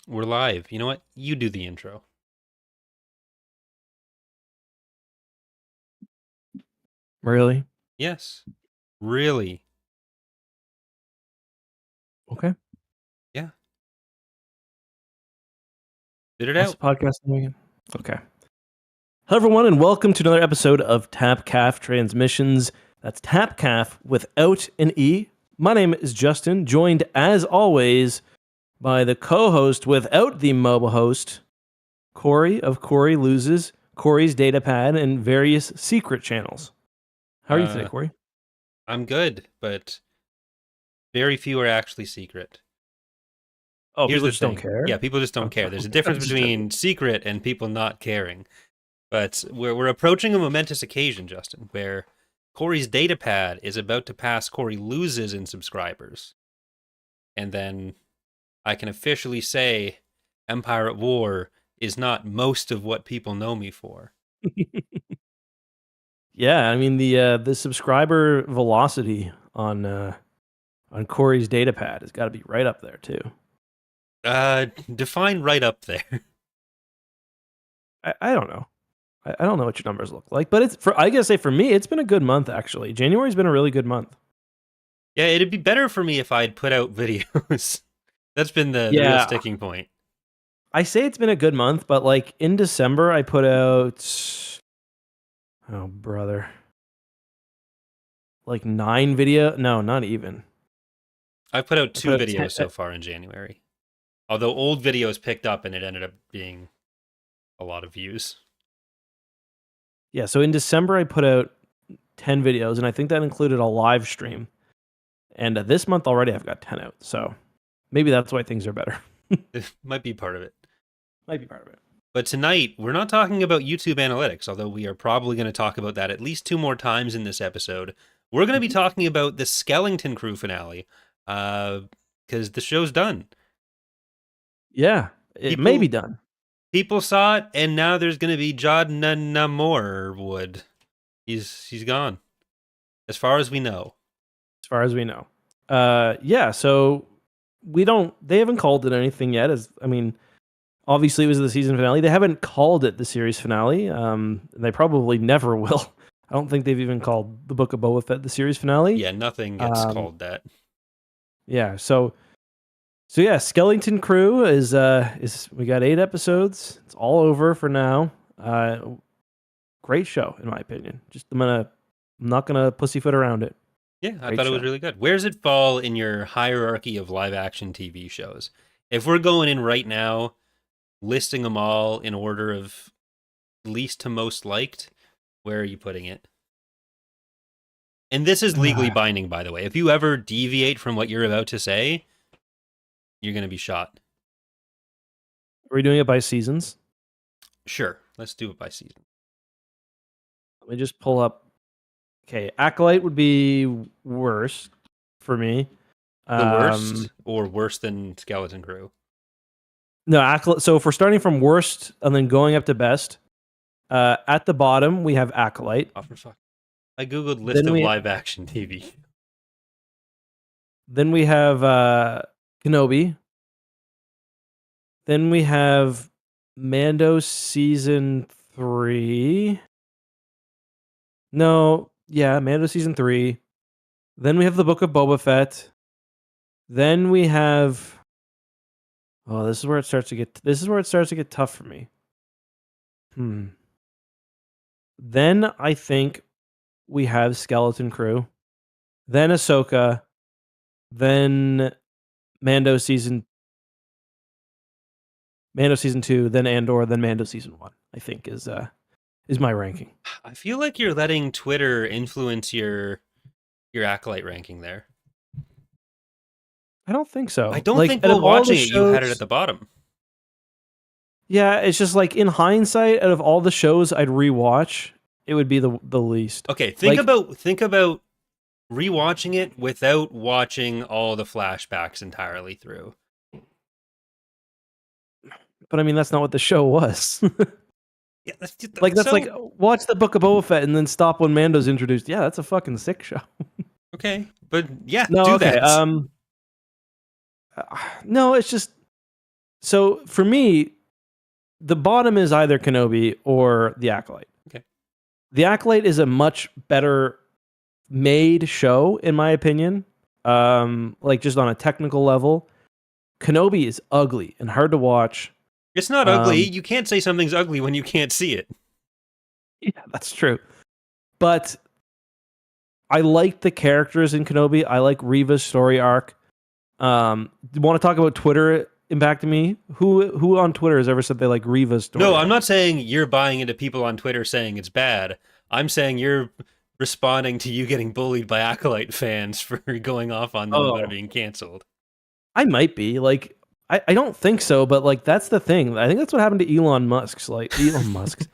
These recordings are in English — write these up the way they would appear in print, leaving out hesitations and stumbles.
We're live. You know what? You do the intro. Really? Yes. Really? Okay. Yeah. Spit it What's the out. podcast name again? Okay. Hello, everyone, and welcome to another episode of Tapcaf Transmissions. That's Tapcaf without an E. My name is Justin, joined as always by the co-host without the mobile host, Corey of Corey Loses, Corey's Datapad, and various secret channels. How are you today, Uh, Corey? I'm good, but very few are actually secret. Oh, Here's people the just don't thing. Yeah, care? people just don't care. There's a I'm difference just joking. between secret and people not caring. But we're approaching a momentous occasion, Justin, where Corey's Datapad is about to pass Corey Loses in subscribers. And then I can officially say Empire at War is not most of what people know me for. Yeah, I mean the subscriber velocity on Corey's Datapad has got to be right up there too. Define right up there. I don't know. I don't know what your numbers look like, but I gotta say for me, it's been a good month actually. January's been a really good month. Yeah, it'd be better for me if I'd put out videos. That's been the real Yeah, sticking point. I say it's been a good month, but like in December, I put out oh brother, like 9 video. No, not even. I've put out I 2 put out videos so far in January. Although old videos picked up and it ended up being a lot of views. yeah. So in December, I put out 10 videos, and I think that included a live stream. And this month already, I've got 10 out. So maybe that's why things are better. It might be part of it. Might be part of it. But tonight, we're not talking about YouTube analytics, although we are probably going to talk about that at least 2 more times in this episode. We're going to be talking about the Skeleton Crew finale, because the show's done. Yeah, it may be done. People saw it, and now there's going to be Namor Wood. He's gone, as far as we know. As far as we know. Yeah, so they haven't called it anything yet. Obviously it was the season finale. They haven't called it the series finale. They probably never will. I don't think they've even called the Book of Boba Fett the series finale. Yeah, nothing gets called that. Yeah, so yeah, Skeleton Crew is we got 8 episodes. It's all over for now. Great show in my opinion. I'm not gonna pussyfoot around it. Yeah, I Great thought it was show. really good. Where does it fall in your hierarchy of live action TV shows? If we're going in right now, listing them all in order of least to most liked, where are you putting it? And this is legally binding, by the way. If you ever deviate from what you're about to say, you're going to be shot. Are we doing it by seasons? Sure, let's do it by season. Let me just pull up. Okay, Acolyte would be worst for me. The worst or worse than Skeleton Crew? No, Acolyte. So if we're starting from worst and then going up to best, at the bottom we have Acolyte. Oh, for fuck. I googled list of live action TV. Then we have Kenobi. Then we have Mando season 3. No, yeah, Mando season 3. Then we have the Book of Boba Fett. Then we have this is where it starts to get tough for me. Then I think we have Skeleton Crew, then Ahsoka, then Mando season 2, then Andor, then Mando season 1. I think is my ranking. I feel like you're letting Twitter influence your Acolyte ranking there. I don't think so. I don't think while watching it, you had it at the bottom. Yeah, it's just like in hindsight, out of all the shows I'd rewatch, it would be the least. Okay, think about rewatching it without watching all the flashbacks entirely through. But I mean, that's not what the show was. Yeah, that's like watch the Book of Boba Fett and then stop when Mando's introduced. Yeah, that's a fucking sick show. Okay, but yeah, no, do okay. that. No, it's just So for me, the bottom is either Kenobi or The Acolyte. Okay. The Acolyte is a much better made show, in my opinion. Like just on a technical level. Kenobi is ugly and hard to watch. It's not ugly. You can't say something's ugly when you can't see it. Yeah, that's true. But I like the characters in Kenobi. I like Reva's story arc. Want to talk about Twitter impacting me? Who on Twitter has ever said they like Reva's story? No, I'm not saying you're buying into people on Twitter saying it's bad. I'm saying you're responding to you getting bullied by Acolyte fans for going off on them about it being canceled. I might be. Like, I don't think so, but like that's the thing. I think that's what happened to Elon Musk's. Like Elon Musk.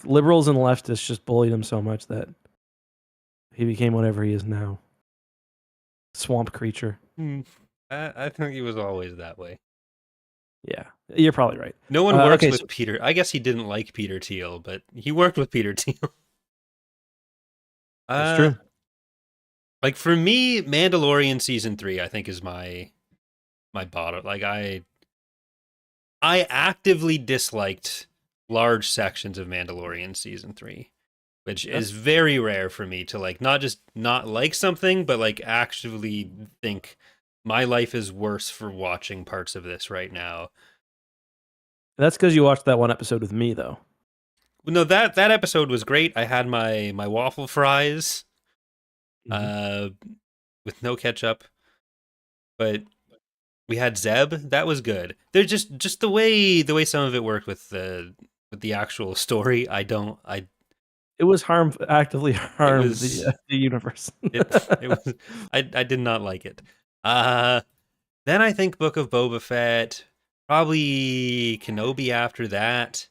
Liberals and leftists just bullied him so much that he became whatever he is now. Swamp creature. I think he was always that way. Yeah, you're probably right. No one works with Peter. I guess he didn't like Peter Thiel, but he worked with Peter Thiel. That's true. Like for me, Mandalorian season 3, I think is my bottom. Like I actively disliked large sections of Mandalorian season 3, which is very rare for me to like not just not like something, but like actually think my life is worse for watching parts of this right now. That's because you watched that one episode with me, though. No, that episode was great. I had my waffle fries, with no ketchup, but we had Zeb. That was good. They're just the way some of it worked with the actual story. It was actively harmed the universe. it was. I did not like it. Then I think Book of Boba Fett, probably Kenobi after that.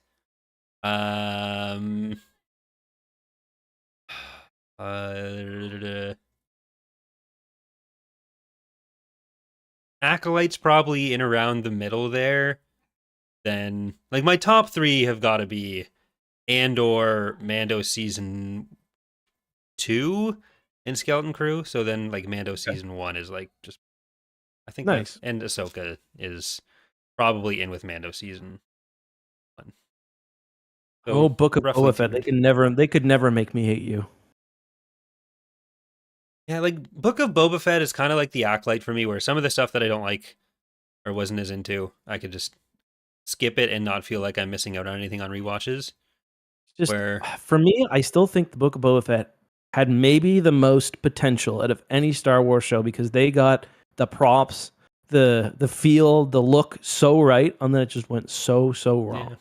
Acolyte's probably in around the middle there. Then, like, my top 3 have got to be Andor, Mando season 2, and Skeleton Crew. So then, like, Mando season 1 is like just, I think, nice. And Ahsoka is probably in with Mando season 1. So Book of Boba Fett. They could never make me hate you. Yeah, like Book of Boba Fett is kind of like the Acolyte for me, where some of the stuff that I don't like or wasn't as into, I could just skip it and not feel like I'm missing out on anything on rewatches. For me, I still think the Book of Boba Fett had maybe the most potential out of any Star Wars show because they got the props, the feel, the look so right, and then it just went so wrong. Yeah.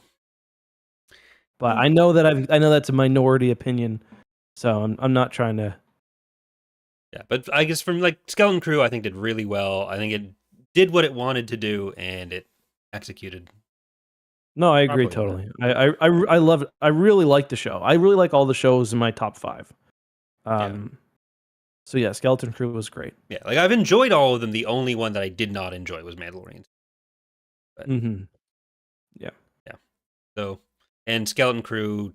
But I know that's a minority opinion, so I'm not trying to. Yeah, but I guess from like Skeleton Crew, I think did really well. I think it did what it wanted to do, and it executed. No, I agree totally. I love it. I really like the show. I really like all the shows in my top 5. So yeah, Skeleton Crew was great. Yeah, like I've enjoyed all of them. The only one that I did not enjoy was Mandalorian. But, yeah. So, and Skeleton Crew,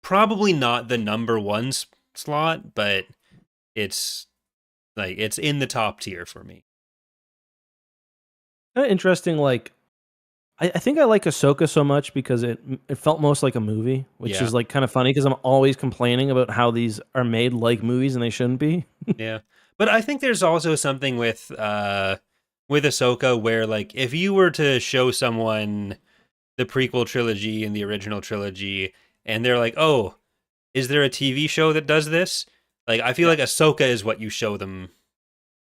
probably not the number 1 slot, but it's in the top tier for me. Interesting. Like, I think I like Ahsoka so much because it felt most like a movie, which is like kind of funny because I'm always complaining about how these are made like movies and they shouldn't be. Yeah, but I think there's also something with Ahsoka where like if you were to show someone the prequel trilogy and the original trilogy and they're like, oh, is there a TV show that does this? Like I feel like Ahsoka is what you show them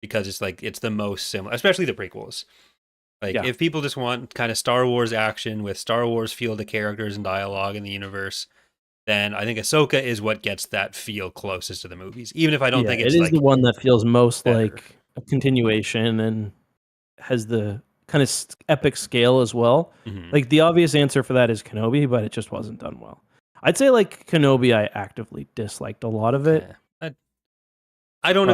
because it's like it's the most similar, especially the prequels. Like, if people just want kind of Star Wars action with Star Wars feel to characters and dialogue in the universe, then I think Ahsoka is what gets that feel closest to the movies. Even if I don't think it's the one that feels most better. Like a continuation and has the kind of epic scale as well. Mm-hmm. Like the obvious answer for that is Kenobi, but it just wasn't done well. I'd say like Kenobi, I actively disliked a lot of it. Yeah. I don't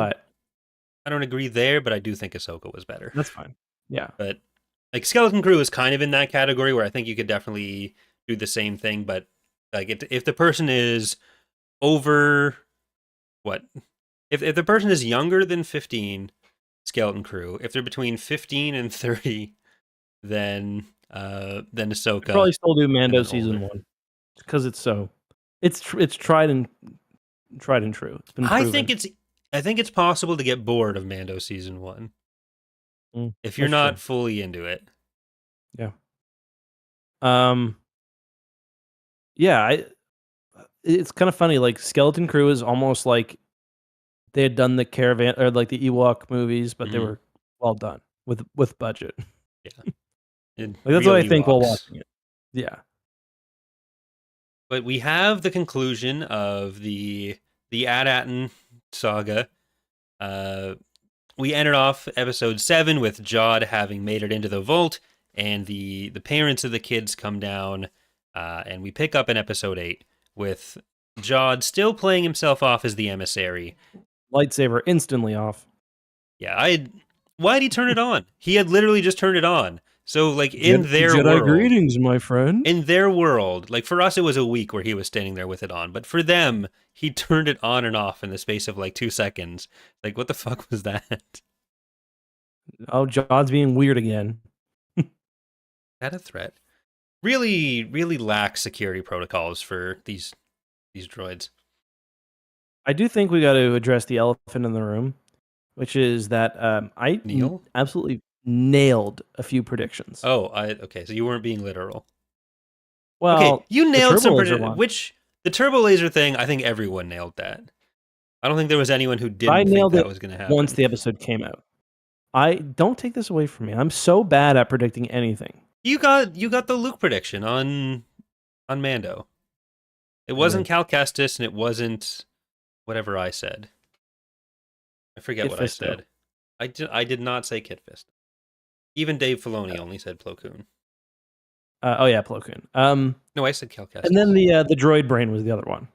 agree there, but I do think Ahsoka was better. That's fine. Yeah, but. Like Skeleton Crew is kind of in that category where I think you could definitely do the same thing, but like if the person is over if the person is younger than 15, Skeleton Crew. If they're between 15 and 30, than I'd Ahsoka probably still do and Mando then season older. 1 because it's tried and true. It's been I think proven. it's possible to get bored of Mando season 1 if you're That's true. not fully into it. Yeah. Um. Yeah. It's kind of funny. Like Skeleton Crew is almost like they had done the Caravan or like the Ewok movies, but they Mhm. were well done with budget. Yeah. And Like that's real what I think while Ewoks. watching it. Yeah. But we have the conclusion of the Ad-Atten saga. Uh, we ended off episode 7 with Jod having made it into the vault, and the parents of the kids come down, and we pick up in episode 8 with Jod still playing himself off as the emissary. Lightsaber instantly off. Yeah, why'd he turn it on? He had literally just turned it on. So like Jedi greetings, my friend. in their world, like for us, it was a week where he was standing there with it on, but for them, he turned it on and off in the space of like 2 seconds. Like, what the fuck was that? Oh, Jod's being weird again. That a threat? Really, really lacks security protocols for these droids. I do think we got to address the elephant in the room, which is that Neil? absolutely nailed a few predictions. Oh, okay. So you weren't being literal. Okay, Well, you the nailed turbo some laser one. which the turbo laser thing. I think everyone nailed that. I don't think there was anyone who I didn't think nailed that it was going to once happen. the episode came out. I don't take this away from me. I'm so bad at predicting anything. You got the Luke prediction on Mando. It I wasn't did. Cal Kestis and it wasn't whatever I said. I forget Kit what I Fisto. said. I did not say Kit Fist. Even Dave Filoni only said Plo Koon. Oh yeah, Plo Koon. No, I said Cal Kestis. And then the droid brain was the other one.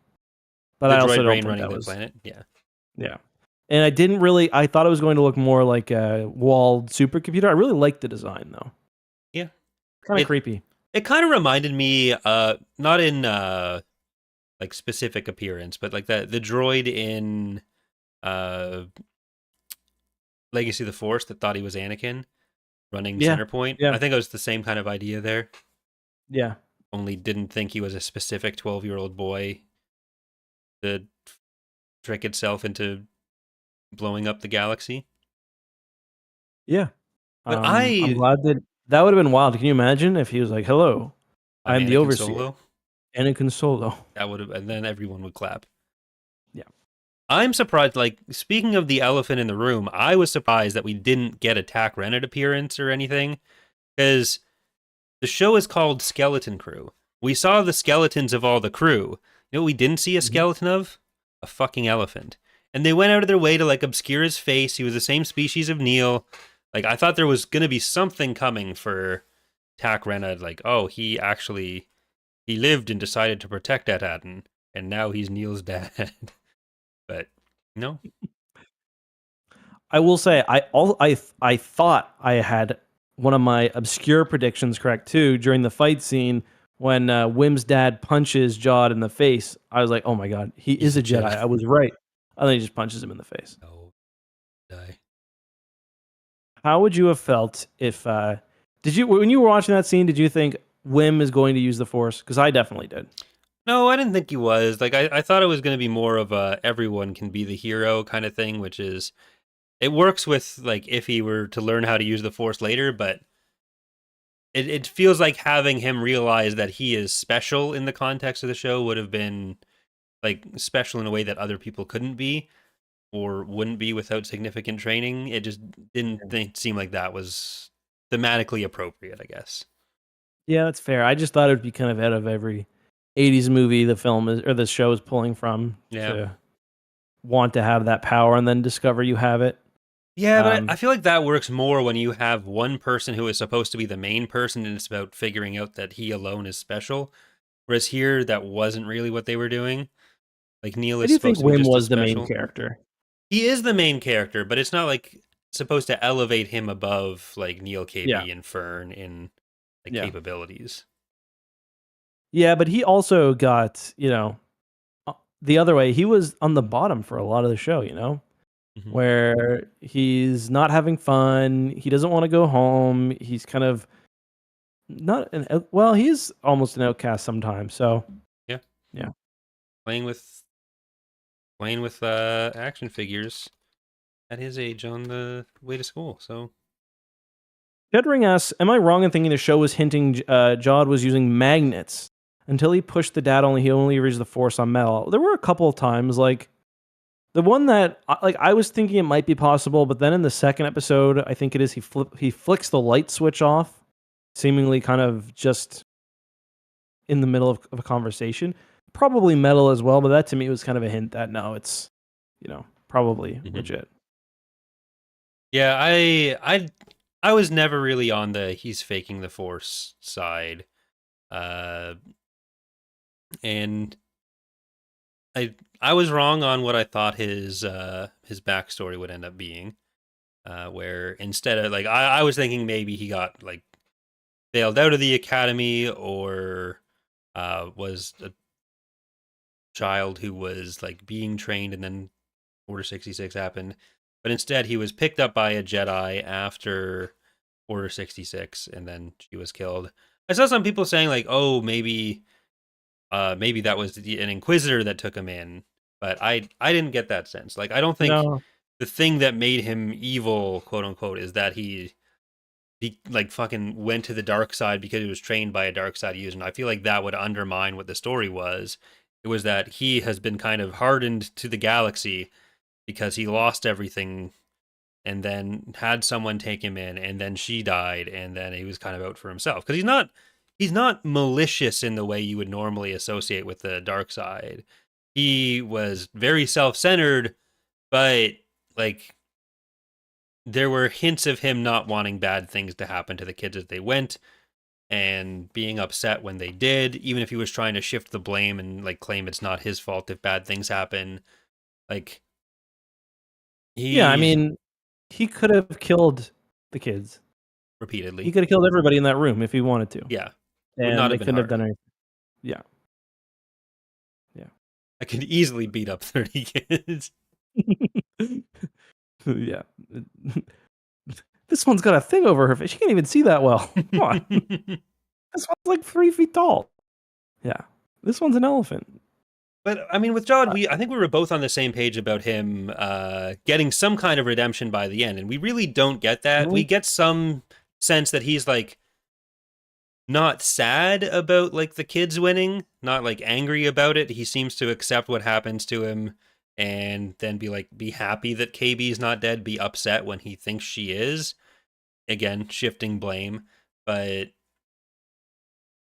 But the I also droid don't brain think running that the was planet. Yeah. yeah. And I didn't really. I thought it was going to look more like a walled supercomputer. I really liked the design though. Yeah. Kind of creepy. It kind of reminded me, not in like specific appearance, but like the droid in Legacy of the Force that thought he was Anakin running Yeah. Centerpoint. Yeah. I think it was the same kind of idea there. Yeah. Only didn't think he was a specific 12-year-old boy to trick itself into blowing up the galaxy. Yeah. But I'm glad that would have been wild. Can you imagine if he was like, "Hello, I'm I'm the Anakin overseer, Solo. Anakin Solo." That would have, and then everyone would clap. Yeah. I'm surprised. Like, speaking of the elephant in the room, I was surprised that we didn't get a Tack Rennet appearance or anything, because the show is called Skeleton Crew. We saw the skeletons of all the crew. You know what we didn't see a skeleton of? A fucking elephant. And they went out of their way to like obscure his face. He was the same species of Neil. Like, I thought there was gonna be something coming for Tack Rennet. Like, oh, he lived and decided to protect Ad-Atten, and now he's Neil's dad. But no. I will say I thought I had one of my obscure predictions correct too during the fight scene when Wim's dad punches Jod in the face. I was like, "Oh my god, he is a Jedi." I was right. And then he just punches him in the face. No. Die. How would you have felt if did you when you were watching that scene, did you think Wim is going to use the Force? Because I definitely did. No, I didn't think he was. Like, I thought it was going to be more of a everyone can be the hero kind of thing, which is, it works with, like, if he were to learn how to use the Force later, but it feels like having him realize that he is special in the context of the show would have been, like, special in a way that other people couldn't be or wouldn't be without significant training. It just didn't seem like that was thematically appropriate, I guess. Yeah, that's fair. I just thought it would be kind of out of every 80s movie the film is or the show is pulling from to want to have that power and then discover you have it. Yeah, but I feel like that works more when you have one person who is supposed to be the main person and it's about figuring out that he alone is special. Whereas here, that wasn't really what they were doing. Like, Neil I is do think supposed to be Wim just as was the main special. character. He is the main character, but it's not like supposed to elevate him above like Neil, KB, and Fern in like capabilities. Yeah, but he also got, the other way. He was on the bottom for a lot of the show, where he's not having fun. He doesn't want to go home. He's kind of not an well, he is almost an outcast sometimes. So Yeah, yeah. playing with action figures at his age on the way to school. So Jedring asks, "Am I wrong in thinking the show was hinting Jod was using magnets until he pushed the dad only? He only used the force on metal." There were a couple of times, like the one that like I was thinking it might be possible, but then in the second episode, I think it is he flicks the light switch off, seemingly kind of just in the middle of a conversation. Probably metal as well, but that to me was kind of a hint that no, it's probably legit. yeah, I was never really on the he's faking the force side, and I was wrong on what I thought his backstory would end up being. Where instead of like I was thinking maybe he got like failed out of the academy or was a child who was like being trained and then Order 66 happened. But instead he was picked up by a Jedi after Order 66 and then she was killed. I saw some people saying like, oh, maybe that was an Inquisitor that took him in. But I didn't get that sense. Like I don't think No, the thing that made him evil, quote unquote, is that he like fucking went to the dark side because he was trained by a dark side user. And I feel like that would undermine what the story was. It was that he has been kind of hardened to the galaxy because he lost everything and then had someone take him in and then she died and then he was kind of out for himself because he's not malicious in the way you would normally associate with the dark side. He was very self-centered, but like there were hints of him not wanting bad things to happen to the kids as they went and being upset when they did, even if he was trying to shift the blame and like claim it's not his fault if bad things happen. Like yeah, I he mean, he could have killed the kids. He repeatedly, could have killed everybody in that room if he wanted to, yeah, would not and have they been couldn't have hard. done anything. Yeah, yeah, I could easily beat up 30 kids. yeah. This one's got a thing over her face. She can't even see that well. Come on, this one's like 3 feet tall. Yeah, this one's an elephant. But I mean, with Jod, I think we were both on the same page about him getting some kind of redemption by the end, and we really don't get that. We Mhm. get some sense that he's like not sad about like the kids winning, not like angry about it. He seems to accept what happens to him and then be happy that KB's not dead, be upset when he thinks she is. Again, shifting blame, but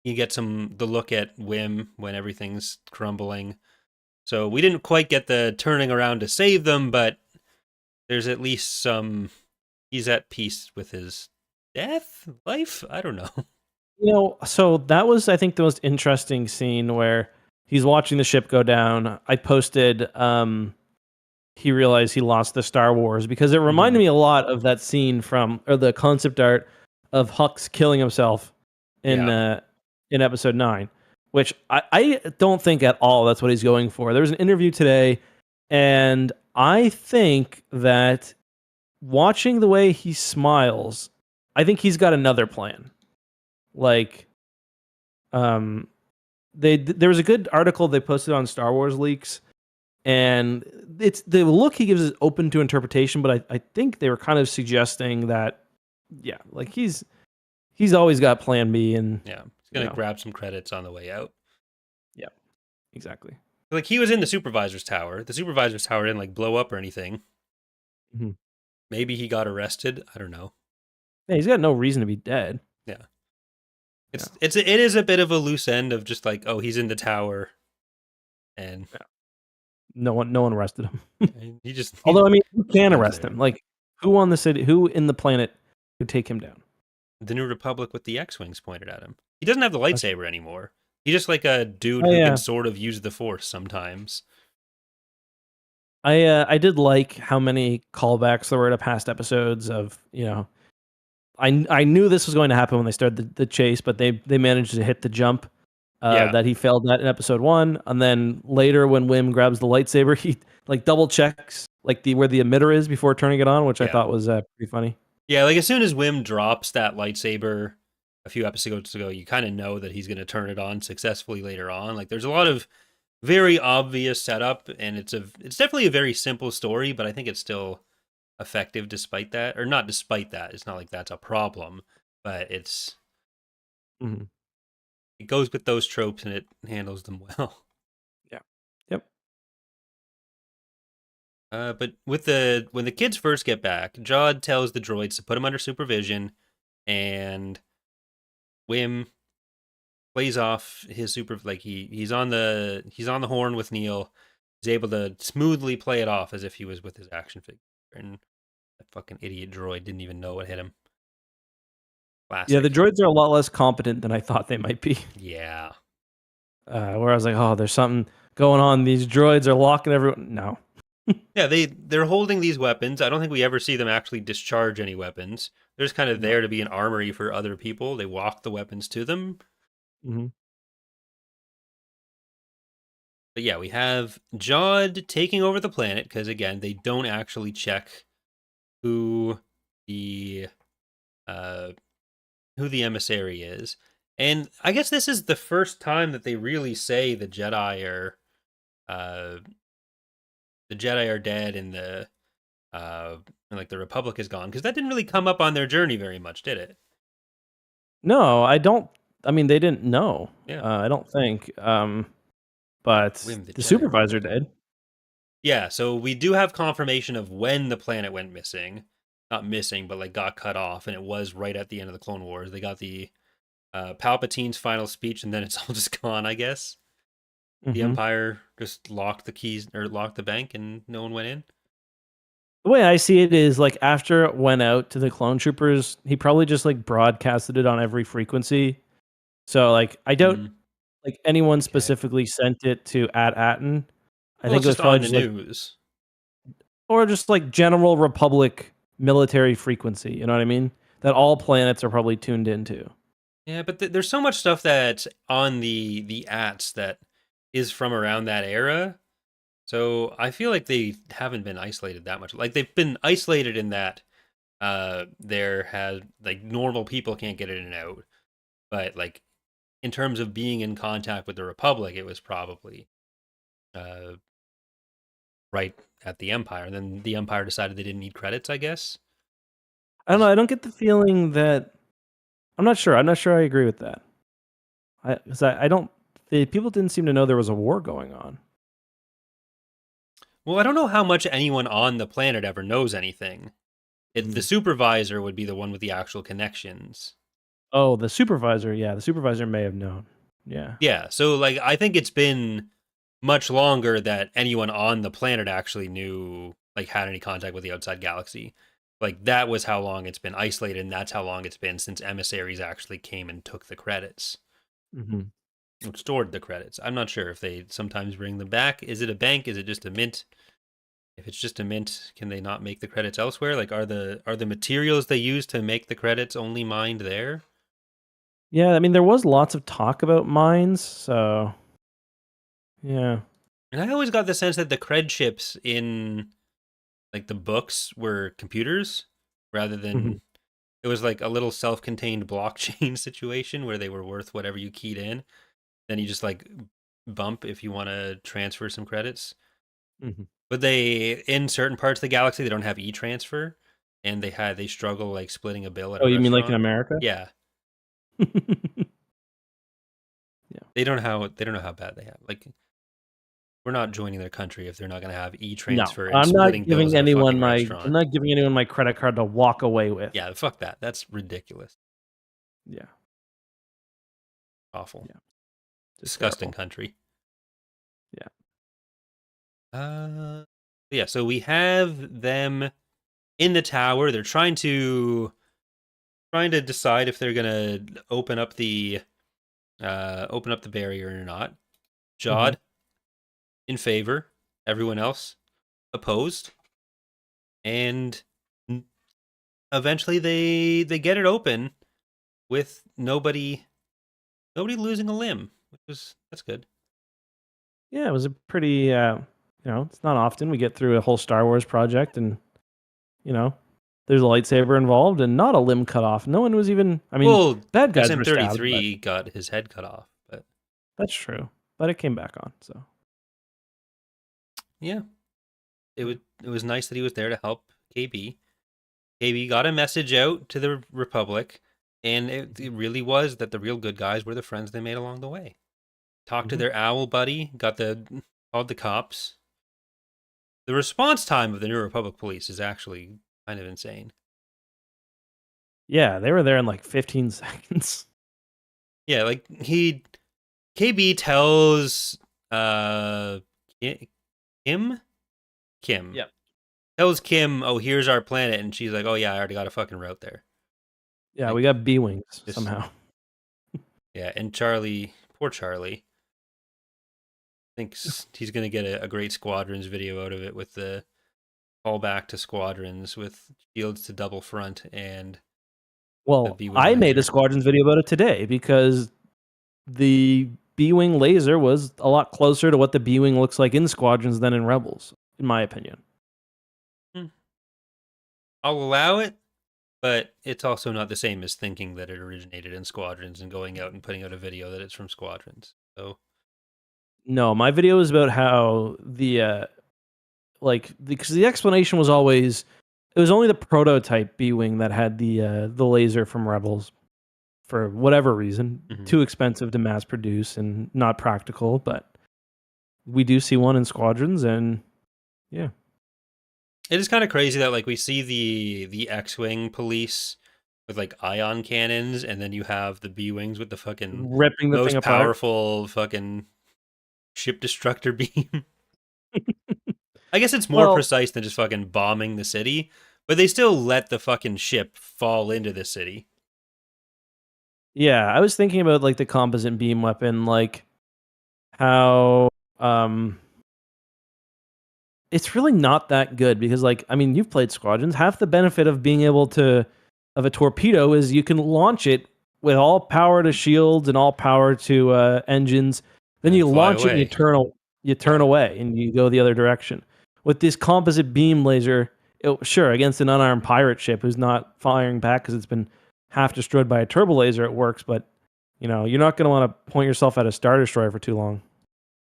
you get the look at Wim when everything's crumbling. So we didn't quite get the turning around to save them, but there's at least some he's at peace with his life. I don't know. So that was, I think, the most interesting scene where he's watching the ship go down. I posted, he realized he lost the Star Wars because it reminded me a lot of that scene or the concept art of Hux killing himself in Yeah. in episode 9, which I don't think at all that's what he's going for. There was an interview today, and I think that watching the way he smiles, I think he's got another plan. Like, there was a good article they posted on Star Wars Leaks, and it's the look he gives is open to interpretation, but I think they were kind of suggesting that, yeah, like he's always got Plan B, and Yeah. He's going to grab some credits on the way out. yeah, exactly. Like he was in the supervisor's tower. The supervisor's tower didn't like blow up or anything. Mhm. Maybe he got arrested. I don't know. Yeah, he's got no reason to be dead. Yeah. It is a bit of a loose end of just like, oh, he's in the tower and Yeah. No one arrested him. he just Although, I mean, who can lives arrest there. him? Like, who in the planet could take him down? The New Republic with the X-Wings pointed at him. He doesn't have the lightsaber anymore. He's just like a dude Oh, who yeah. can sort of use the Force sometimes. I did like how many callbacks there were to past episodes of, I knew this was going to happen when they started the chase, but they managed to hit the jump that he failed at in episode 1, and then later when Wim grabs the lightsaber, he like double checks like where the emitter is before turning it on, which I thought was pretty funny. Yeah, like as soon as Wim drops that lightsaber, a few episodes ago, you kind of know that he's going to turn it on successfully later on. Like there's a lot of very obvious setup, and it's definitely a very simple story, but I think it's still effective despite that, or not despite that. It's not like that's a problem, but Mhm. it goes with those tropes and it handles them well. Yeah. Yep. But when the kids first get back, Jod tells the droids to put him under supervision, and Wim plays off his like he's on the horn with Neil. He's able to smoothly play it off as if he was with his action figure, and that fucking idiot droid didn't even know what hit him. Yeah, the Classic. droids are a lot less competent than I thought they might be. Yeah. Where I was like, oh, there's something going on. These droids are locking everyone. No. Yeah, they're holding these weapons. I don't think we ever see them actually discharge any weapons. They're just kind of No. there to be an armory for other people. They walk the weapons to them. Mm-hmm. But yeah, we have Jod taking over the planet because again, they don't actually check who the uh who the emissary is. And I guess this is the first time that they really say uh the Jedi are dead and like the Republic is gone, because that didn't really come up on their journey very much, did it? No, I don't. I mean, they didn't know. Yeah. I don't think. But Wim the the Jedi are supervisor dead. did. Yeah, so we do have confirmation of when the planet went missing. Not missing, but like got cut off, and it was right at the end of the Clone Wars. They got the Palpatine's final speech, and then it's all just gone, I guess. The Mm-hmm. Empire just locked the keys or locked the bank, and no one went in. The way I see it is like after it went out to the clone troopers, he probably just like broadcasted it on every frequency. So like I doubt Mm, like anyone okay. specifically sent it to Atten. I Well, think it's it was just probably on the just like news. or just like general Republic military frequency. You know what I mean? That all planets are probably tuned into. Yeah, but there's so much stuff that's on the ats that is from around that era. So I feel like they haven't been isolated that much. Like they've been isolated in that there has like normal people can't get in and out. But like in terms of being in contact with the Republic, it was probably uh right at the Empire. And then the Empire decided they didn't need credits, I guess. I don't know. I don't get the feeling that I'm not sure. I'm not sure I agree with that. I don't. The people didn't seem to know there was a war going on. Well, I don't know how much anyone on the planet ever knows anything. The Mm. supervisor would be the one with the actual connections. Oh, the supervisor. Yeah, the supervisor may have known. Yeah. Yeah, so like I think it's been much longer that anyone on the planet actually knew, like had any contact with the outside galaxy. Like that was how long it's been isolated, and that's how long it's been since emissaries actually came and took the credits, Hmm. stored the credits. I'm not sure if they sometimes bring them back. Is it a bank? Is it just a mint? If it's just a mint, can they not make the credits elsewhere? Like are the materials they use to make the credits only mined there? Yeah, I mean, there was lots of talk about mines, so yeah. And I always got the sense that the cred chips in like the books were computers rather Mhm. than it was like a little self-contained blockchain situation where they were worth whatever you keyed in. Then you just like bump if you want to transfer some credits. Mhm. But they in certain parts of the galaxy they don't have e-transfer, and they struggle like splitting a bill at a Oh, you mean like in restaurant. America? Yeah, Yeah. they don't know how bad they have. Like we're not joining their country if they're not going to have No, e-transfer and I'm splitting bills at a fucking restaurant. not giving anyone my credit card to walk away with. Yeah, fuck that. That's ridiculous. Yeah. Awful. Yeah. Just Disgusting terrible. country. Yeah. Yeah, so we have them in the tower. They're trying to decide if they're gonna open up the barrier or not. Mhm. Jod in favor, everyone else opposed, and eventually they get it open with nobody losing a limb, which was that's good. Yeah, it was a pretty it's not often we get through a whole Star Wars project and, you know, there's a lightsaber involved and not a limb cut off. No one was even. I mean, Well, bad guys were stabbed, but SM-33 got his head cut off, but that's true. But it came back on. So yeah, it was nice that he was there to help KB. KB got a message out to the Republic, and it really was that the real good guys were the friends they made along the way. Talked to their owl buddy, called the cops. The response time of the New Republic police is actually kind of insane. yeah, they were there in like 15 seconds. Yeah, like KB tells Kim Yep. tells Kim, "Oh, here's our planet," and she's like, "Oh yeah, I already got a fucking route there." Yeah, Like, we got B wings just somehow. yeah, and Charlie, poor Charlie, thinks he's gonna get a great Squadrons video out of it with the callback to Squadrons with shields to double front and the Well, B-wing I made a laser. Squadrons video about it today because the B-wing laser was a lot closer to what the B-wing looks like in Squadrons than in Rebels, in my opinion. I'll allow it, but it's also not the same as thinking that it originated in Squadrons and going out and putting out a video that it's from Squadrons. So No, my video is about how because the explanation was always it was only the prototype B-wing that had the laser from Rebels for whatever reason, too expensive to mass produce and not practical, but we do see one in Squadrons, and yeah. it is kind of crazy that like we see the X-wing police with like ion cannons, and then you have the B-wings with the fucking Ripping the thing most apart. powerful fucking ship destructor beam. I guess it's more precise than just fucking bombing the city, but they still let the fucking ship fall into the city. Yeah, I was thinking about like the composite beam weapon, like how it's really not that good because like I mean you've played Squadrons. Half the benefit of being able to of a torpedo is you can launch it with all power to shields and all power to engines. Then you launch it and you turn away and you go the other direction. With this composite beam laser, sure against an unarmed pirate ship who's not firing back because it's been half destroyed by a turbo laser, it works. But you know you're not going to want to point yourself at a Star Destroyer for too long.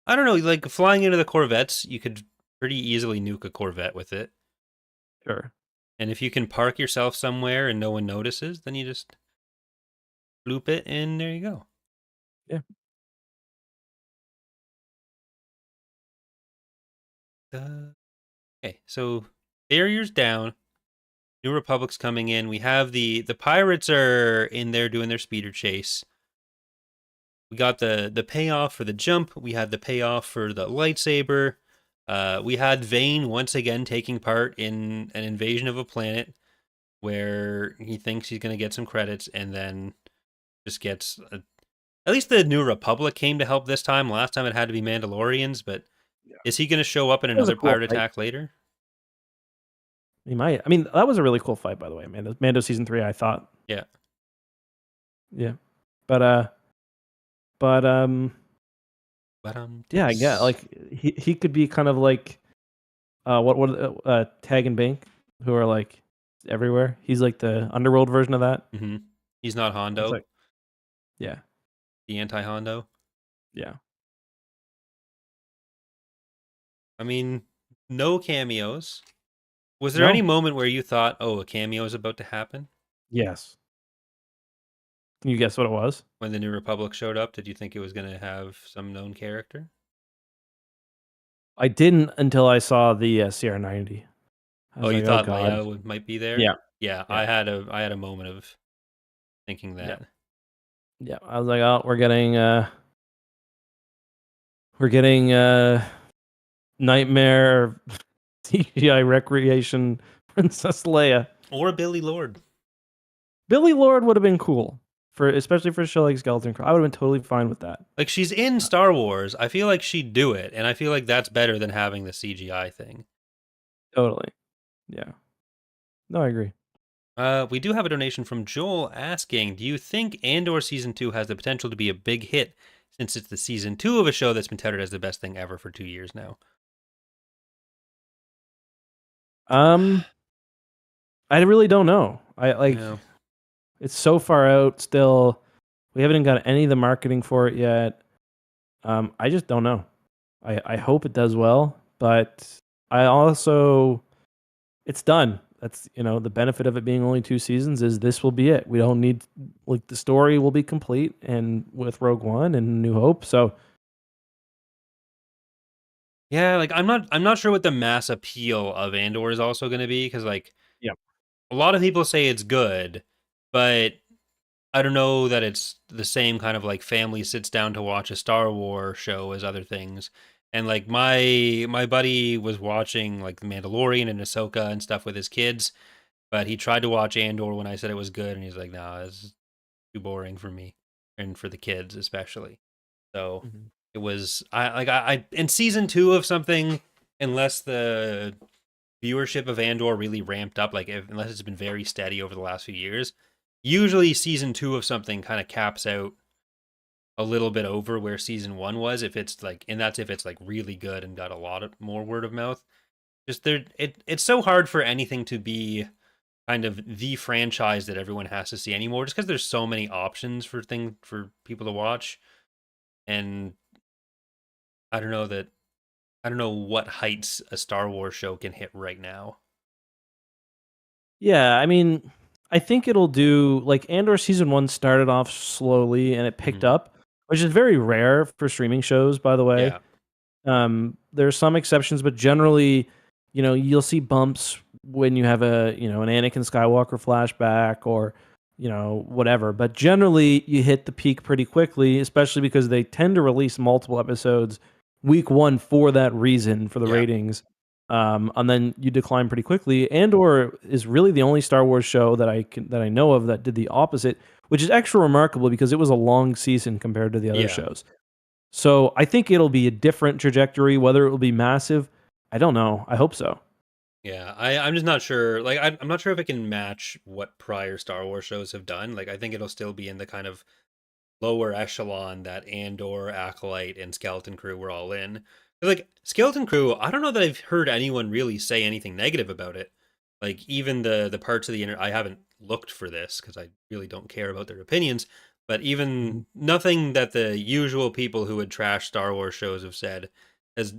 I don't know, like flying into the Corvettes, you could pretty easily nuke a Corvette with it. Sure. And if you can park yourself somewhere and no one notices, then you just loop it and there you go. Yeah. Okay, so barriers down. New Republic's coming in. We have the pirates are in there doing their speeder chase. We got the payoff for the jump. We had the payoff for the lightsaber. We had Vane once again taking part in an invasion of a planet where he thinks he's going to get some credits and then just gets... at least the New Republic came to help this time. Last time it had to be Mandalorians, but is he going to show up in another pirate attack later? He might. I mean, that was a really cool fight, by the way. Mando season 3, I thought. Yeah. Yeah. But yeah, I get like he could be kind of like Tag and Bank, who are like everywhere. He's like the underworld version of that. Mm-hmm. He's not Hondo. Like, yeah. The anti-Hondo. Yeah. I mean, no cameos. Was there any moment where you thought, "Oh, a cameo is about to happen"? Yes. Can you guess what it was? When the New Republic showed up, did you think it was going to have some known character? I didn't until I saw the CR90. Oh, you thought Leia might be there? Yeah. Yeah, I had a moment of thinking that. Yeah, I was like, oh, we're getting Nightmare CGI Recreation Princess Leia. Or Billy Lord. Billy Lord would have been cool. Especially for a show like Skeleton Crew. I would have been totally fine with that. Like, she's in Star Wars. I feel like she'd do it, and I feel like that's better than having the CGI thing. Totally. Yeah. No, I agree. We do have a donation from Joel asking, do you think Andor Season 2 has the potential to be a big hit since it's the Season 2 of a show that's been touted as the best thing ever for 2 years now? I really don't know. I like Yeah. it's so far out still. We haven't even got any of the marketing for it yet. I just don't know. I hope it does well, but I also it's done. That's the benefit of it being only 2 seasons is this will be it. We don't need like the story will be complete and with Rogue One and New Hope. So Yeah, like I'm not sure what the mass appeal of Andor is also going to be, because like yeah. a lot of people say it's good, but I don't know that it's the same kind of like family sits down to watch a Star Wars show as other things. And like my buddy was watching like The Mandalorian and Ahsoka and stuff with his kids, but he tried to watch Andor when I said it was good, and he's like, "Nah, it's too boring for me and for the kids especially." So Mhm. it was I in season 2 of something, unless the viewership of Andor really ramped up, like unless it's been very steady over the last few years, usually season 2 of something kind of caps out a little bit over where season 1 was, if it's like, and that's if it's like really good and got a lot of more word of mouth. Just there, it's so hard for anything to be kind of the franchise that everyone has to see anymore, just because there's so many options for people to watch. And I don't know that I don't know what heights a Star Wars show can hit right now. Yeah, I mean, I think it'll do like Andor season 1 started off slowly and it picked Mhm. up, which is very rare for streaming shows, by the way. Yeah, There are some exceptions, but generally, you'll see bumps when you have an Anakin Skywalker flashback or, whatever. But generally, you hit the peak pretty quickly, especially because they tend to release multiple episodes week one for that reason, for the yeah, ratings. And then you decline pretty quickly. Andor is really the only Star Wars show that I know of that did the opposite, which is extra remarkable because it was a long season compared to the other yeah. shows. So I think it'll be a different trajectory. Whether it will be massive, I don't know. I hope so. Yeah, I'm just not sure. Like, I'm not sure if it can match what prior Star Wars shows have done. Like, I think it'll still be in the kind of lower echelon that Andor, Acolyte, and Skeleton Crew were all in. Like, Skeleton Crew, I don't know that I've heard anyone really say anything negative about it. Like, even the parts of the I haven't looked for this because I really don't care about their opinions. But Mhm. even nothing that the usual people who would trash Star Wars shows have said has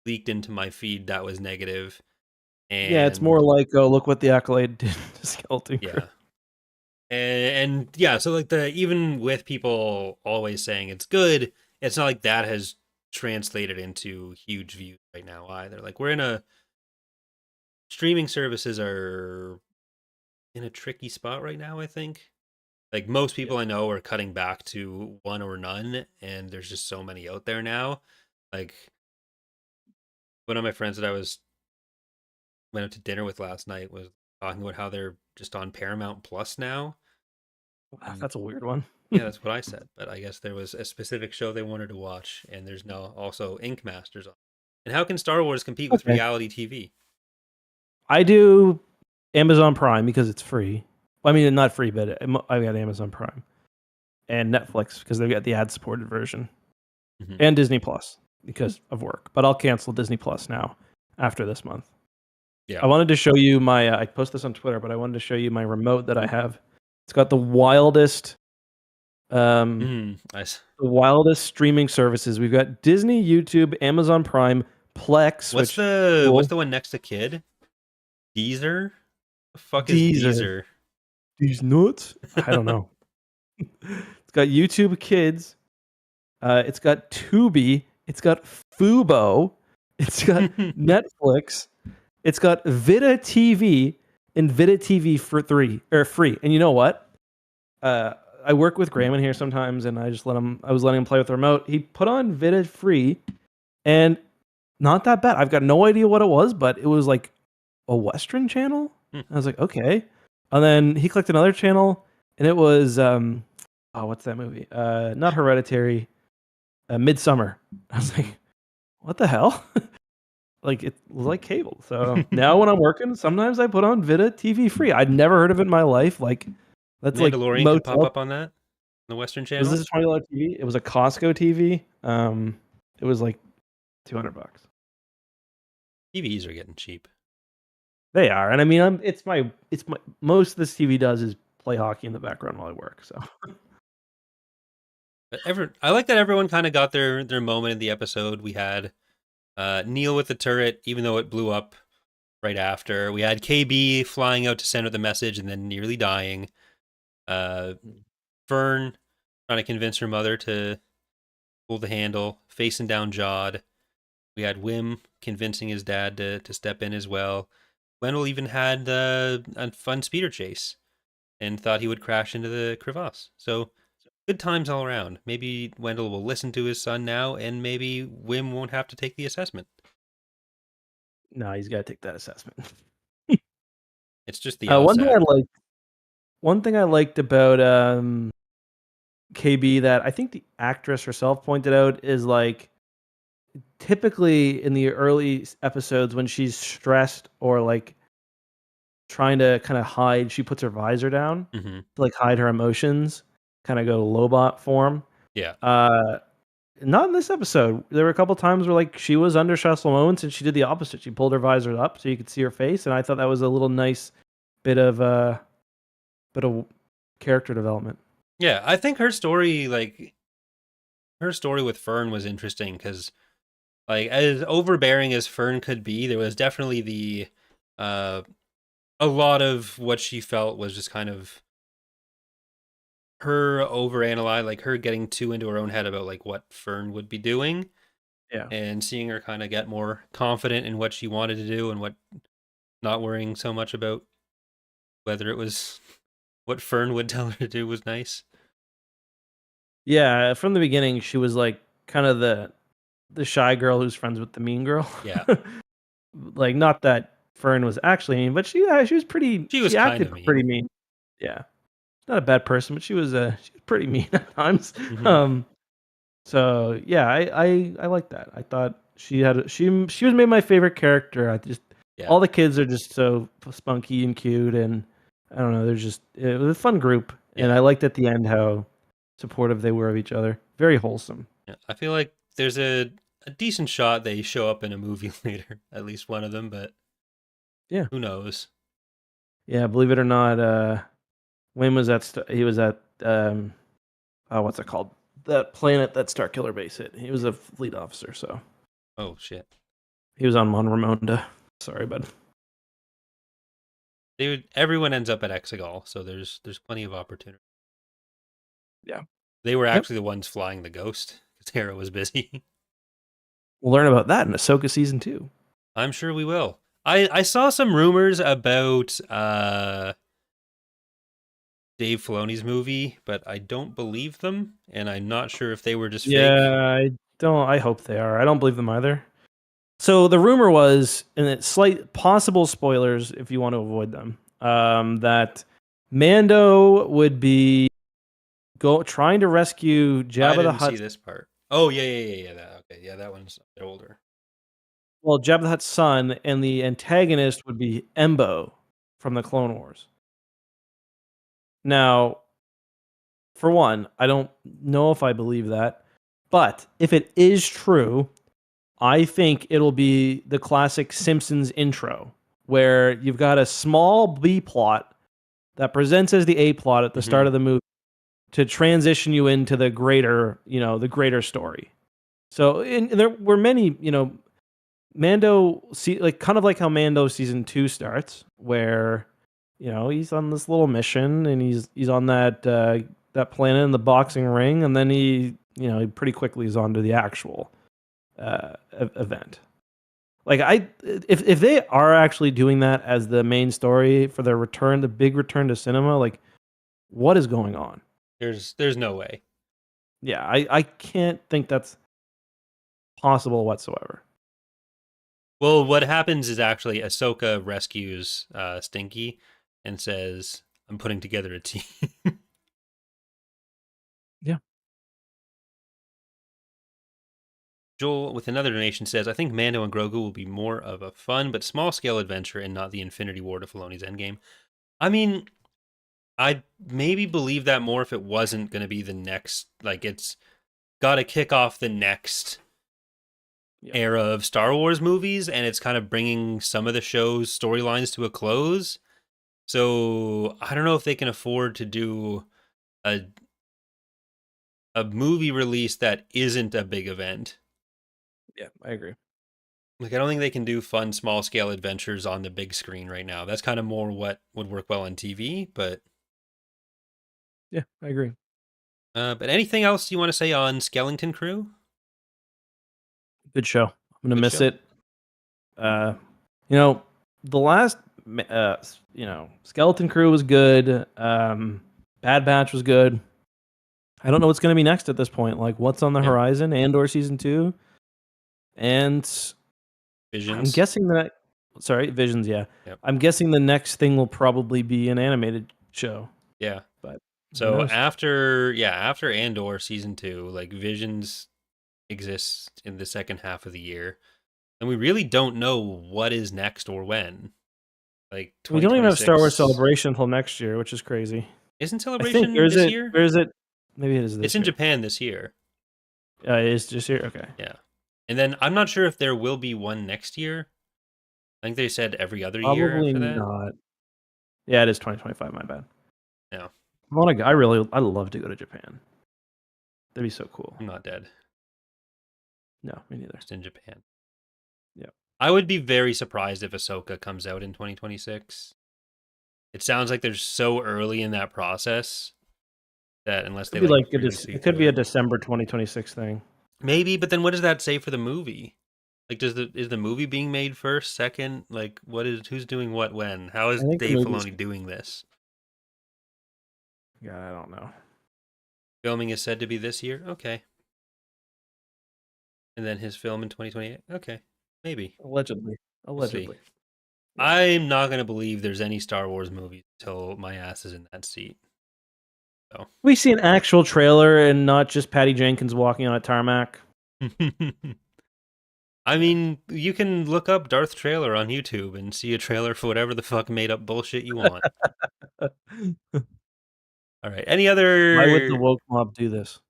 leaked into my feed that was negative. Yeah, it's more And like, oh, look what the Accolade did to Skeleton Crew. yeah, and yeah, so like the even with people always saying it's good, it's not like that has translated into huge views right now either. Like we're in a streaming services are in a tricky spot right now, I think. Like most Yeah. people I know are cutting back to one or none, and there's just so many out there now. Like one of my friends that I was went out to dinner with last night was talking about how they're just on Paramount Plus now. Wow, And that's a weird one. yeah, that's what I said. But I guess there was a specific show they wanted to watch, and there's now also Ink Masters on. And how can Star Wars compete with Okay. reality TV? I do Amazon Prime because it's free. Well, I mean, not free, but I got Amazon Prime and Netflix because they've got the ad supported version Mhm. and Disney Plus because of work. But I'll cancel Disney Plus now after this month. I Yeah. wanted to show you my. I post this on Twitter, but I wanted to show you my remote that I have. It's got um, Nice. the wildest streaming services. We've got Disney, YouTube, Amazon Prime, Plex, which What's cool. the one next to Kid? Deezer? The fuck is Deezer. Deezer? These nuts. I don't know. It's got YouTube Kids. It's got Tubi. It's got Fubo. It's got Netflix. It's got Vida TV and Vida TV for free. And you know what? Uh, I work with Graham in here sometimes, and I just let him. I was letting him play with the remote. He put on Vida free, and not that bad. I've got no idea what it was, but it was like a Western channel. I was like, okay. And then he clicked another channel, and it was oh, what's that movie? Not Hereditary, Midsummer. I was like, what the hell? Like it was like cable. So now when I'm working, sometimes I put on Vida TV free. I'd never heard of it in my life. Like that's like Mandalorian could pop motel. up on that? The Western Was this Channel? a $20 TV? It was a Costco TV. It was like $200. TVs are getting cheap. They are, and I mean, it's my most of this TV does is play hockey in the background while I work. So But I like that everyone kind of got their moment in the episode. We had Neil with the turret, even though it blew up right after. We had KB flying out to send out the message and then nearly dying. Uh, Fern trying to convince her mother to pull the handle, facing down Jod. We had Wim convincing his dad to step in as well. Wendell even had a fun speeder chase and thought he would crash into the crevasse. So good times all around. Maybe Wendell will listen to his son now, and maybe Wim won't have to take the assessment. no, he's got to take that assessment. It's just the One thing LSAT. I liked about KB that I think the actress herself pointed out is like typically in the early episodes when she's stressed or like trying to kind of hide, she puts her visor down Mm-hmm. to like hide her emotions, kind of go Lobot form. Yeah. Uh, Not in this episode. There were a couple times where like she was under stressful moments and she did the opposite. She pulled her visor up so you could see her face, and I thought that was a little nice bit of bit of character development. Yeah, I think her story with Fern was interesting because, like, as overbearing as Fern could be, there was definitely uh, a lot of what she felt was just kind of her overanalyze, like her getting too into her own head about like what Fern would be doing, Yeah. and seeing her kind of get more confident in what she wanted to do and what not worrying so much about whether it was what Fern would tell her to do was nice. Yeah, from the beginning she was like kind of the shy girl who's friends with the mean girl. Yeah, Like not that Fern was actually mean, but she was pretty she was she kind acted of mean. pretty mean. Yeah. Not a bad person, but she was pretty mean at times. Hmm. Um So yeah, I like that. I thought she was maybe my favorite character. I just Yeah, all the kids are just so spunky and cute, and I don't know. It was a fun group, and yeah, I liked at the end how supportive they were of each other. Very wholesome. yeah. I feel like there's a decent shot they show up in a movie later, at least one of them, but Yeah, who knows? yeah. Believe it or not, Wayne was he was at oh, what's it called? That planet that Starkiller Base hit. He was a fleet officer, so Oh shit. he was on Mon Ramonda. Sorry, bud. Everyone ends up at Exegol, so there's plenty of opportunity. Yeah. They were Yep. actually the ones flying the Ghost because Tara was busy. We'll learn about that in Ahsoka season 2. I'm sure we will. I saw some rumors about Dave Filoni's movie, but I don't believe them, and I'm not sure if they were just fake. Yeah, I hope they are. I don't believe them either. So the rumor was, and it's slight possible spoilers if you want to avoid them, that Mando would be trying to rescue I Jabba the didn't see Hutt. this part. Oh yeah. Okay, yeah, that one's a bit older. Well, Jabba the Hutt's son, and the antagonist would be Embo from the Clone Wars. Now, for one, I don't know if I believe that, but if it is true, I think it'll be the classic Simpsons intro where you've got a small B plot that presents as the A plot at the Hmm. start of the movie to transition you into the greater, the greater story. So there were many, Mando see like kind of like how Mando season 2 starts where he's on this little mission and he's on that planet in the boxing ring, and then he pretty quickly is on to the actual event. Like if they are actually doing that as the main story for their return, the big return to cinema, like what is going on? There's no way. Yeah, I can't think that's possible whatsoever. Well, what happens is actually Ahsoka rescues Stinky and says, "I'm putting together a team." Yeah. Joel, with another donation, says, I think Mando and Grogu will be more of a fun but small scale adventure and not the Infinity War to Filoni's Endgame. I mean, I'd maybe believe that more if it wasn't going to be the next, like, it's got to kick off the next Yeah. era of Star Wars movies, and it's kind of bringing some of the show's storylines to a close. So I don't know if they can afford to do a movie release that isn't a big event. Yeah, I agree. Like, I don't think they can do fun small scale adventures on the big screen right now. That's kind of more what would work well on TV. Yeah, I agree. But anything else you want to say on Skeleton Crew? Good show. I'm gonna Good miss show. it. You know, the last, Skeleton Crew was good. Bad Batch was good. I don't know what's gonna be next at this point. Like, what's on the Yeah. horizon? Andor season 2, and I'm Visions. guessing that. Sorry, Visions. Yeah, Yep. I'm guessing the next thing will probably be an animated show. Yeah. But who So knows? after Andor season 2, like Visions exists in the second half of the year, and we really don't know what is next or when. Like We don't even have Star Wars 2026 Celebration until next year, which is crazy. isn't I think, or Celebration is this it? year? Or is it? Maybe it is It's this in year. Japan this year. It's just here. Okay. Yeah. And then I'm not sure if there will be one next year. I think they said every other year Probably after that. not. Yeah, it is 2025. My bad. Yeah. I love to go to Japan. That'd be so cool. I'm not dead. No, me neither. Just in Japan. Yeah. I would be very surprised if Ahsoka comes out in 2026. It sounds like they're so early in that process that unless they Could be like really see it could through be a it. December 2026 thing. Maybe, but then what does that say for the movie? Like, is the movie being made first, second? Like, who's doing what when? How I is think the Dave movie's. Filoni doing this? Yeah, I don't know. Filming is said to be this year. Okay, and then his film in 2028. Okay, maybe Allegedly. we'll see. Allegedly. Yeah. I'm not gonna believe there's any Star Wars movies until my ass is in that seat. So. We see an actual trailer and not just Patty Jenkins walking on a tarmac. I mean, you can look up Darth trailer on YouTube and see a trailer for whatever the fuck made up bullshit you want. All right. Any Why would the other woke mob do this?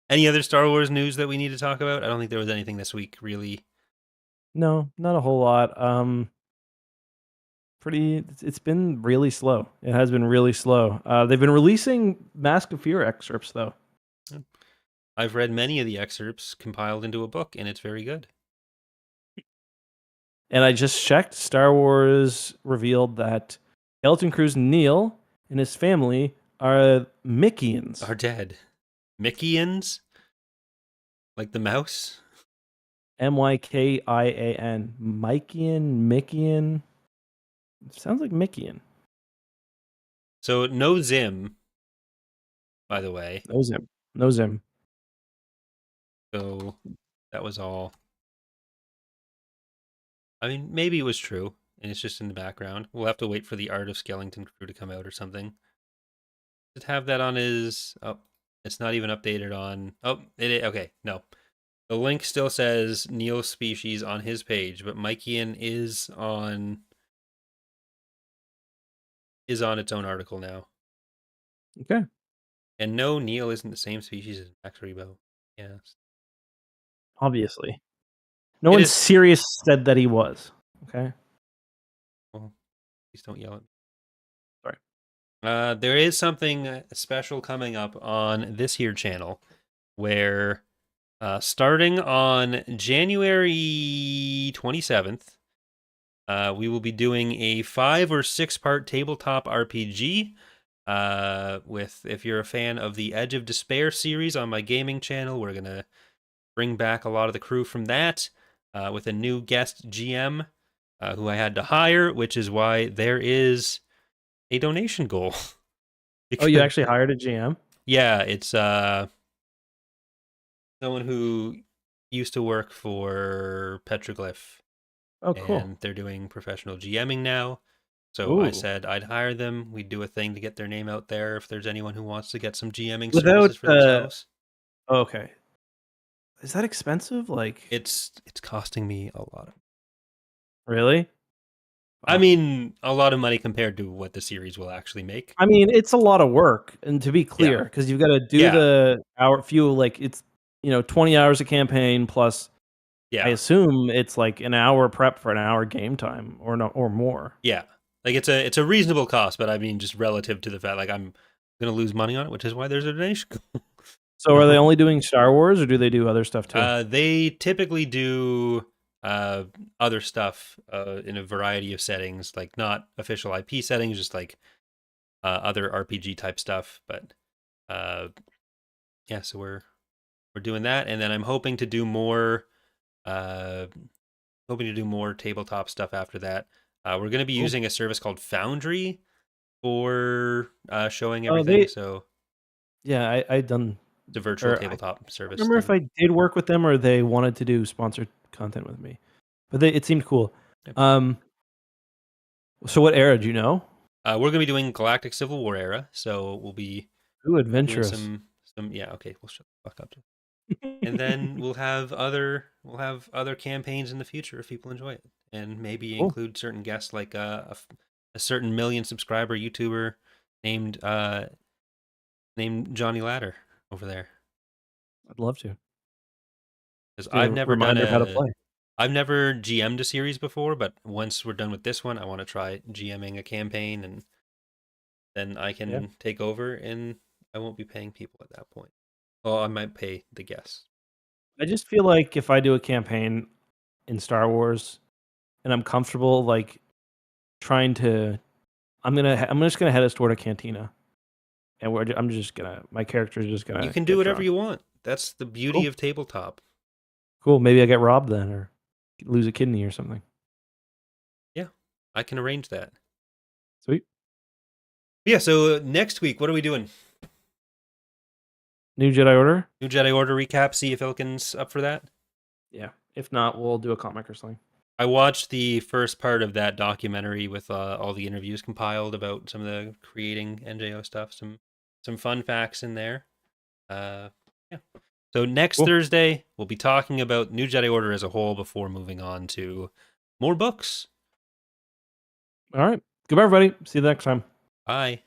any other Star Wars news that we need to talk about? I don't think there was anything this week, really. No, not a whole lot. It's been really slow. It has been really slow. They've been releasing Mask of Fear excerpts though. I've read many of the excerpts compiled into a book, and it's very good. And I just checked. Star Wars revealed that Skeleton Crew's Neil and his family are Mickeans. Are dead. Mickeans? Like the mouse? Mykian. Mickean. Sounds like Mickean. So no Zim, by the way. Knows him. Knows him. So that was all. I mean, maybe it was true, and it's just in the background. We'll have to wait for the Art of Skeleton Crew to come out or something. Just have that on his. Oh, it's not even updated on. Oh, okay. No, the link still says Neil's species on his page, but Mikean is on its own article now. Okay. And no, Neil isn't the same species as Max Rebo. Yes. Obviously. No one serious said that he was. Okay. Well, please don't yell at me. Sorry. There is something special coming up on this here channel where starting on January 27th, we will be doing a 5 or 6 part tabletop RPG. If you're a fan of the Edge of Despair series on my gaming channel, we're going to bring back a lot of the crew from that with a new guest GM who I had to hire, which is why there is a donation goal. Oh, you actually hired a GM? Yeah, it's someone who used to work for Petroglyph. Oh, cool. And they're doing professional GMing now. So Ooh. I said I'd hire them. We'd do a thing to get their name out there if there's anyone who wants to get some GMing services for themselves. Okay. Is that expensive? Like, It's costing me a lot. Really? I mean, a lot of money compared to what the series will actually make. I mean, it's a lot of work, and to be clear, because you've got to do the hour few. Like, it's 20 hours of campaign plus. Yeah. I assume it's like an hour prep for an hour game time, or no, or more. Yeah. Like it's a reasonable cost, but I mean just relative to the fact like I'm gonna lose money on it, which is why there's a donation. So are they only doing Star Wars, or do they do other stuff too? They typically do other stuff in a variety of settings, like not official IP settings, just like other RPG type stuff. But yeah, so we're doing that, and then I'm hoping to do more tabletop stuff after that. We're going to be Cool. using a service called Foundry for showing Oh, everything. So yeah, I done. it's a virtual Or I tabletop service remember if thing. I did work with them or they wanted to do sponsored content with me, but it seemed cool. Yep. So what era do you know? We're going to be doing Galactic Civil War era, so we'll be Ooh, doing adventurous. some yeah. Okay, we'll shut the fuck up. And then we'll have other campaigns in the future if people enjoy it, and maybe Cool. include certain guests like a certain million subscriber YouTuber named Johnny Ladder over there. I'd love to. Because Just a reminder of how to play. I've never GM'd a series before, but once we're done with this one, I want to try GMing a campaign, and then I can take over, and I won't be paying people at that point. Well, I might pay the guests. I just feel like if I do a campaign in Star Wars and I'm comfortable like trying to I'm just gonna head us toward a cantina. And my character is just gonna You can get do whatever drunk. you want. That's the beauty Cool. of tabletop. Cool. Maybe I get robbed then or lose a kidney or something. Yeah, I can arrange that. Sweet. Yeah, so next week, what are we doing? New Jedi Order? New Jedi Order recap, see if Ilkin's up for that? Yeah. If not, we'll do a comic or something. I watched the first part of that documentary with all the interviews compiled about some of the creating NJO stuff. Some fun facts in there. Yeah. So next Thursday, we'll be talking about New Jedi Order as a whole before moving on to more books. All right. Goodbye, everybody. See you next time. Bye.